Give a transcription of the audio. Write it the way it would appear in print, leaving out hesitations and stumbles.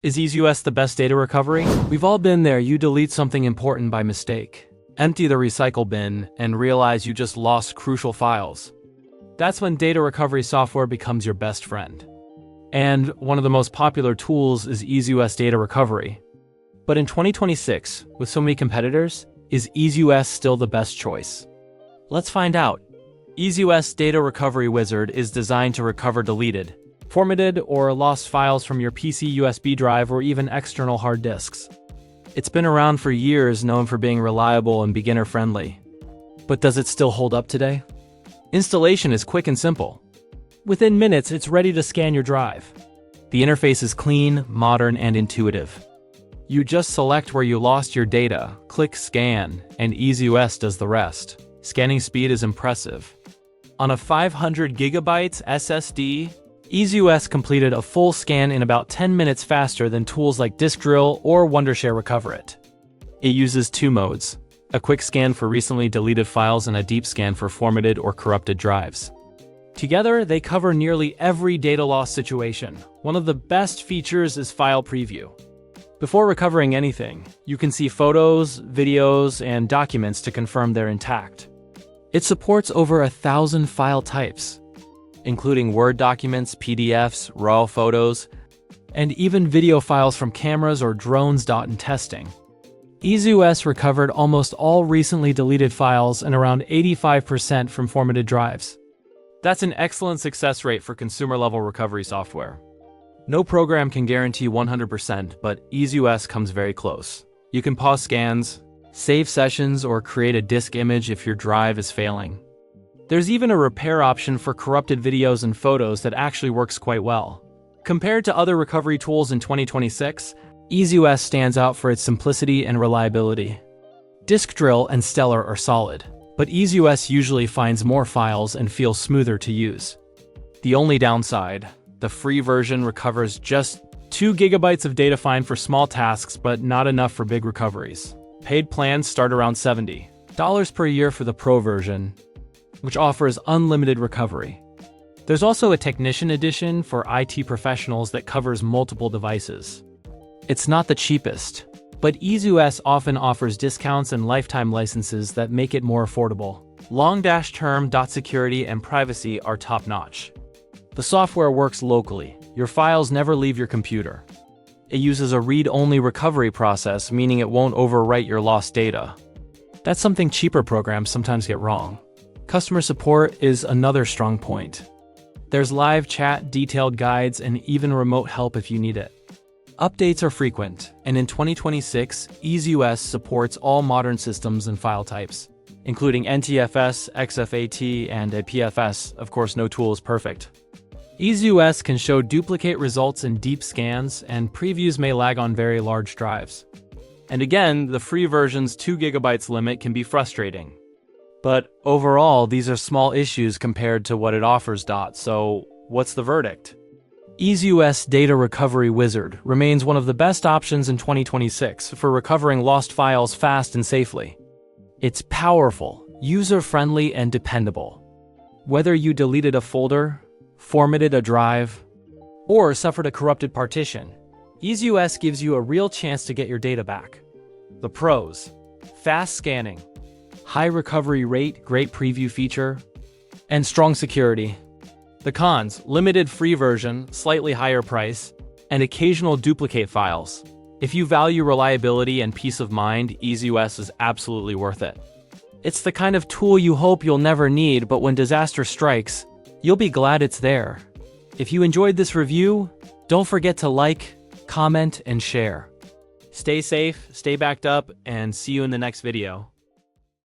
Is EaseUS the best data recovery? We've all been there. You delete something important by mistake, empty the recycle bin, and realize you just lost crucial files. That's when data recovery software becomes your best friend. And one of the most popular tools is EaseUS Data Recovery. But in 2026, with so many competitors, is EaseUS still the best choice? Let's find out. EaseUS Data Recovery Wizard is designed to recover deleted, formatted, or lost files from your PC USB drive or even external hard disks. It's been around for years, known for being reliable and beginner-friendly. But does it still hold up today? Installation is quick and simple. Within minutes, it's ready to scan your drive. The interface is clean, modern, and intuitive. You just select where you lost your data, click Scan, and EaseUS does the rest. Scanning speed is impressive. On a 500 gigabytes SSD, EaseUS completed a full scan in about 10 minutes faster than tools like DiskDrill or Wondershare recover it. It uses two modes, a quick scan for recently deleted files and a deep scan for formatted or corrupted drives. Together, they cover nearly every data loss situation. One of the best features is file preview. Before recovering anything, you can see photos, videos, and documents to confirm they're intact. It supports over 1,000 file types, including Word documents, PDFs, RAW photos, and even video files from cameras or drones. In testing, EaseUS recovered almost all recently deleted files and around 85% from formatted drives. That's an excellent success rate for consumer-level recovery software. No program can guarantee 100%, but EaseUS comes very close. You can pause scans, save sessions, or create a disk image if your drive is failing. There's even a repair option for corrupted videos and photos that actually works quite well. Compared to other recovery tools in 2026, EaseUS stands out for its simplicity and reliability. DiskDrill and Stellar are solid, but EaseUS usually finds more files and feels smoother to use. The only downside, the free version recovers just 2 gigabytes of data fine for small tasks, but not enough for big recoveries. Paid plans start around $70 per year for the Pro version, which offers unlimited recovery. There's also a Technician Edition for IT professionals that covers multiple devices. It's not the cheapest, but EaseUS often offers discounts and lifetime licenses that make it more affordable. Long-term security and privacy are top-notch. The software works locally. Your files never leave your computer. It uses a read-only recovery process, meaning it won't overwrite your lost data. That's something cheaper programs sometimes get wrong. Customer support is another strong point. There's live chat, detailed guides, and even remote help if you need it. Updates are frequent, and in 2026, EaseUS supports all modern systems and file types, including NTFS, XFAT, and a PFS. Of course, no tool is perfect. EaseUS can show duplicate results in deep scans, and previews may lag on very large drives. And again, the free version's 2 gigabytes limit can be frustrating. But overall, these are small issues compared to what it offers. So, what's the verdict? EaseUS Data Recovery Wizard remains one of the best options in 2026 for recovering lost files fast and safely. It's powerful, user-friendly, and dependable. Whether you deleted a folder, formatted a drive, or suffered a corrupted partition, EaseUS gives you a real chance to get your data back. The pros: fast scanning, high recovery rate, great preview feature, and strong security. The cons: limited free version, slightly higher price, and occasional duplicate files. If you value reliability and peace of mind, EaseUS is absolutely worth it. It's the kind of tool you hope you'll never need, but when disaster strikes, you'll be glad it's there. If you enjoyed this review, don't forget to like, comment, and share. Stay safe, stay backed up, and see you in the next video.